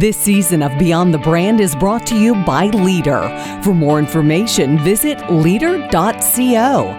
This season of Beyond the Brand is brought to you by Leader. For more information, visit leader.co.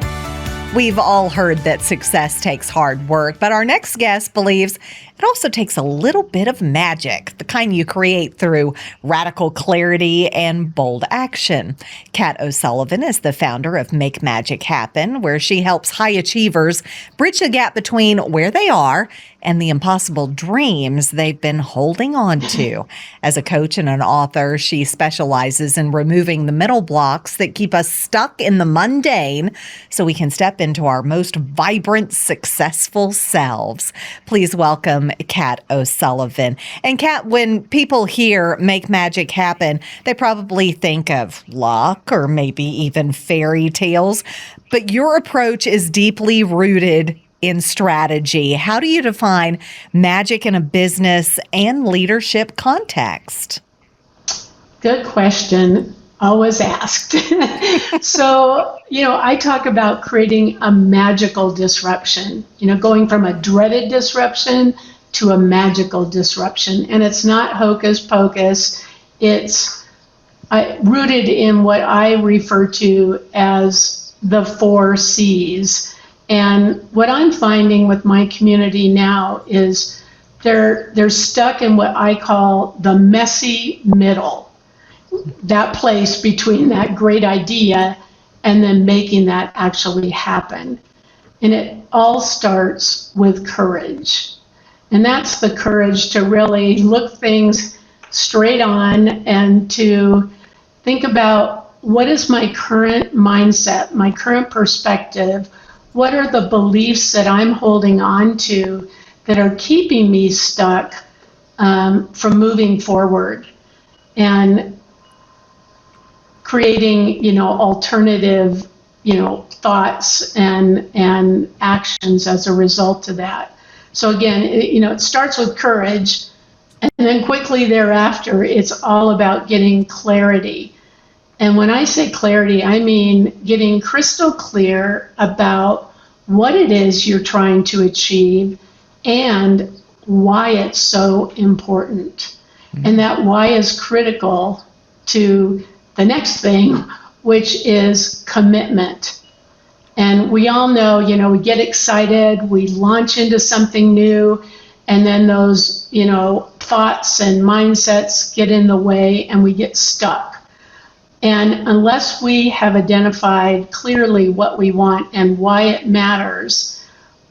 We've all heard that success takes hard work, but our next guest believes it also takes a little bit of magic, the kind you create through radical clarity and bold action. Kat O'Sullivan is the founder of Make Magic Happen, where she helps high achievers bridge the gap between where they are and the impossible dreams they've been holding on to. As a coach and an author, she specializes in removing the mental blocks that keep us stuck in the mundane so we can step into our most vibrant, successful selves. Please welcome Kat O'Sullivan. And Kat, when people hear Make Magic Happen, they probably think of luck or maybe even fairy tales, but your approach is deeply rooted in strategy. How do you define magic in a business and leadership context? Good question. Always asked. So, I talk about creating a magical disruption, going from a dreaded disruption to a magical disruption. And it's not hocus pocus. It's rooted in what I refer to as the 4 C's. And what I'm finding with my community now is they're stuck in what I call the messy middle, that place between that great idea and then making that actually happen. And it all starts with courage. And that's the courage to really look things straight on and to think about, what is my current mindset, my current perspective? What are the beliefs that I'm holding on to that are keeping me stuck from moving forward and creating, alternative, thoughts and actions as a result of that. So again, it starts with courage, and then quickly thereafter, it's all about getting clarity. And when I say clarity, I mean getting crystal clear about what it is you're trying to achieve and why it's so important. Mm-hmm. And that why is critical to the next thing, which is commitment. And we all know, we get excited, we launch into something new, and then those, thoughts and mindsets get in the way and we get stuck. And unless we have identified clearly what we want and why it matters,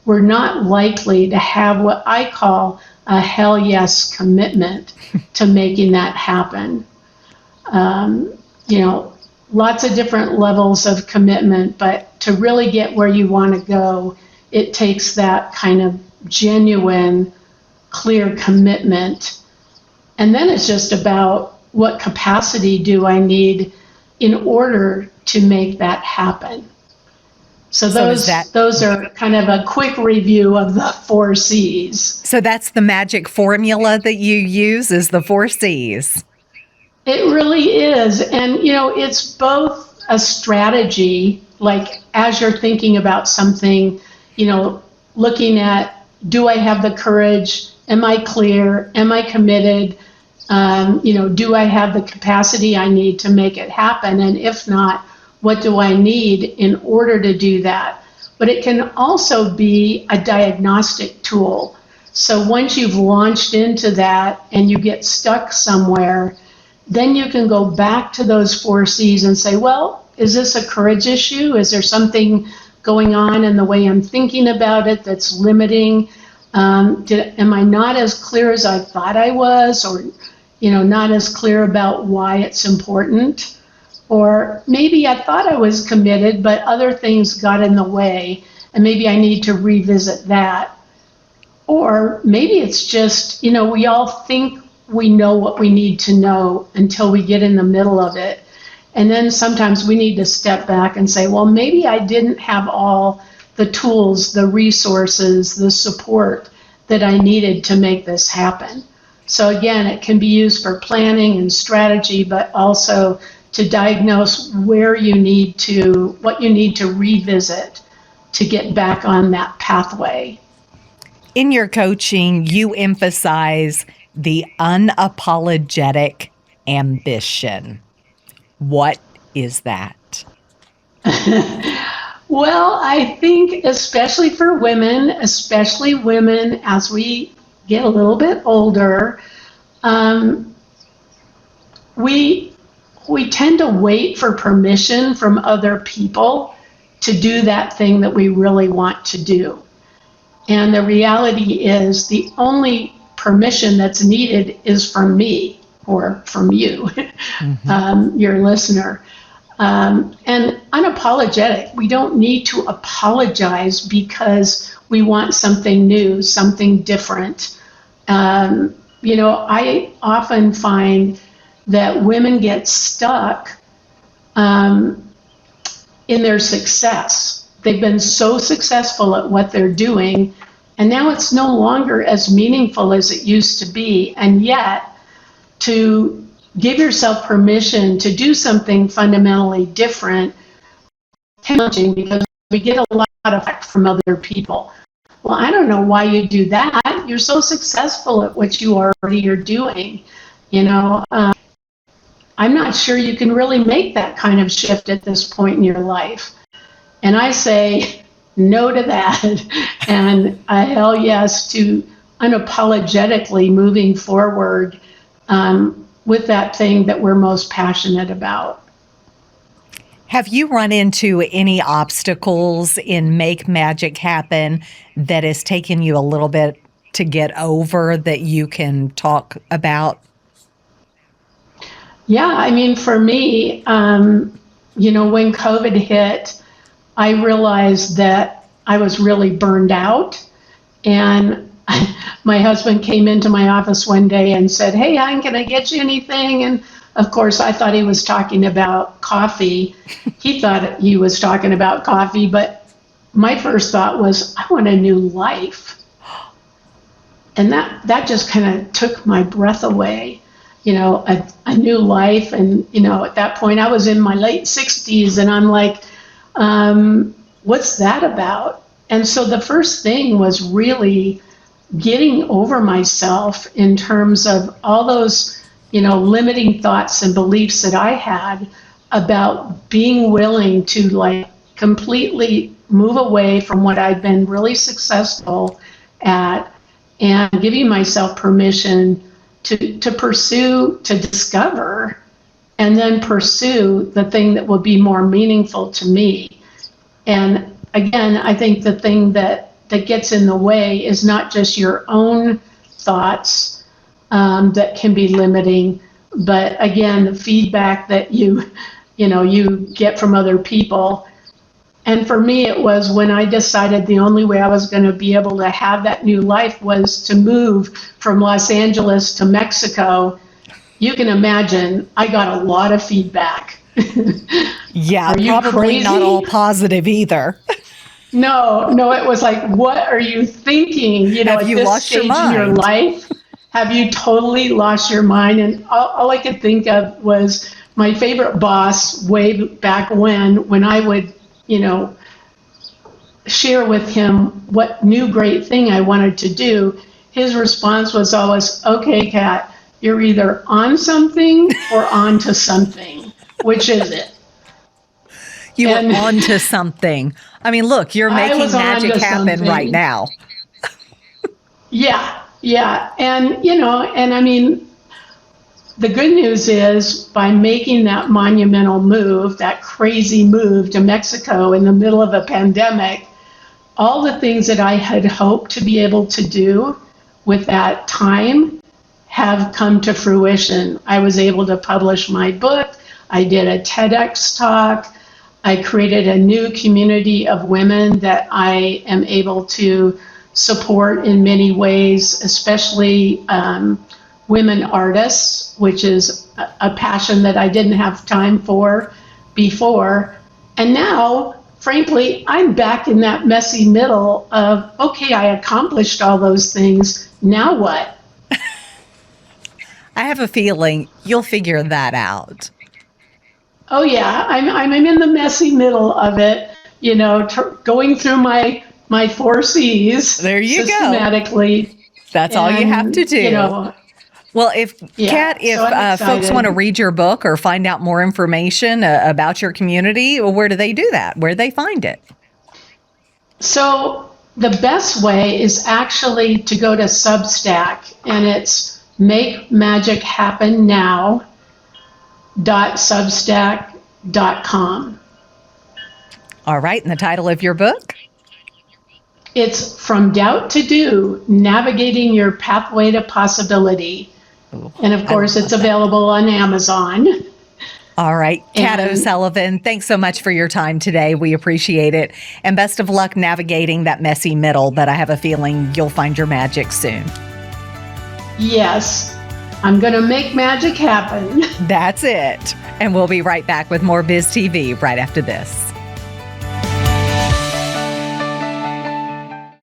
we're not likely to have what I call a hell yes commitment to making that happen. Lots of different levels of commitment, but to really get where you want to go, it takes that kind of genuine, clear commitment. And then it's just about, what capacity do I need in order to make that happen? So those are kind of a quick review of the 4 C's. So that's the magic formula that you use, is the 4 C's. It really is. And, it's both a strategy, like as you're thinking about something, looking at, do I have the courage? Am I clear? Am I committed? Do I have the capacity I need to make it happen? And if not, what do I need in order to do that? But it can also be a diagnostic tool. So once you've launched into that and you get stuck somewhere, then you can go back to those 4 C's and say, well, is this a courage issue? Is there something going on in the way I'm thinking about it that's limiting? Am I not as clear as I thought I was, or not as clear about why it's important? Or maybe I thought I was committed, but other things got in the way, and maybe I need to revisit that. Or maybe it's just, we all think we know what we need to know until we get in the middle of it. And then sometimes we need to step back and say, well, maybe I didn't have all the tools, the resources, the support that I needed to make this happen. So again, it can be used for planning and strategy, but also to diagnose what you need to revisit to get back on that pathway. In your coaching, you emphasize the unapologetic ambition. What is that? Well, I think especially for women, especially women as we get a little bit older, we tend to wait for permission from other people to do that thing that we really want to do. And the reality is the only permission that's needed is from me or from you, your listener. And unapologetic, we don't need to apologize because we want something new, something different. I often find that women get stuck in their success. They've been so successful at what they're doing, and now it's no longer as meaningful as it used to be. And yet, to give yourself permission to do something fundamentally different, challenging because we get a lot of feedback from other people. Well, I don't know why you do that. You're so successful at what you already are doing. I'm not sure you can really make that kind of shift at this point in your life. And I say no to that, and a hell yes to unapologetically moving forward with that thing that we're most passionate about. Have you run into any obstacles in Make Magic Happen that has taken you a little bit to get over that you can talk about? Yeah, I mean, for me, when COVID hit, I realized that I was really burned out. And my husband came into my office one day and said, "Hey, hon, can I get you anything?" And of course, I thought he was talking about coffee. He thought he was talking about coffee, but my first thought was, I want a new life. And that just kind of took my breath away, a new life. And, at that point, I was in my late 60s, and I'm like, what's that about? And so the first thing was really getting over myself in terms of all those, limiting thoughts and beliefs that I had about being willing to completely move away from what I'd been really successful at and giving myself permission to pursue, to discover, and then pursue the thing that will be more meaningful to me. And again, I think the thing that gets in the way is not just your own thoughts that can be limiting, but again, the feedback that you get from other people. And for me, it was when I decided the only way I was going to be able to have that new life was to move from Los Angeles to Mexico. You can imagine I got a lot of feedback. Yeah, probably crazy? Not all positive either. No, it was like, what are you thinking? Have you lost your mind? In your life, have you totally lost your mind? And all I could think of was my favorite boss way back when I would, share with him what new great thing I wanted to do. His response was always, "Okay, Kat, you're either on something or on to something. Which is it?" You were on to something. I mean, look, you're making magic happen right now. Yeah. And, and I mean, the good news is by making that monumental move, that crazy move to Mexico in the middle of a pandemic, all the things that I had hoped to be able to do with that time have come to fruition. I was able to publish my book. I did a TEDx talk. I created a new community of women that I am able to support in many ways, especially women artists, which is a passion that I didn't have time for before. And now, frankly, I'm back in that messy middle of, okay, I accomplished all those things. Now what? I have a feeling you'll figure that out. Oh yeah, I'm in the messy middle of it, going through my 4 C's. There you systematically. go. That's all you have to do. Well, if Yeah, Kat, if so I'm folks excited. want to read your book or find out more information about your community, where do they do that? Where do they find it? So the best way is actually to go to Substack, and it's makemagichattennow.substack.com. All right. And the title of your book? It's From Doubt to Do, Navigating Your Pathway to Possibility. Ooh, And of course, it's available on Amazon. All right. Kat And- O'Sullivan, thanks so much for your time today. We appreciate it. And best of luck navigating that messy middle, but I have a feeling you'll find your magic soon. Yes, I'm going to make magic happen. That's it. And we'll be right back with more BizTV right after this.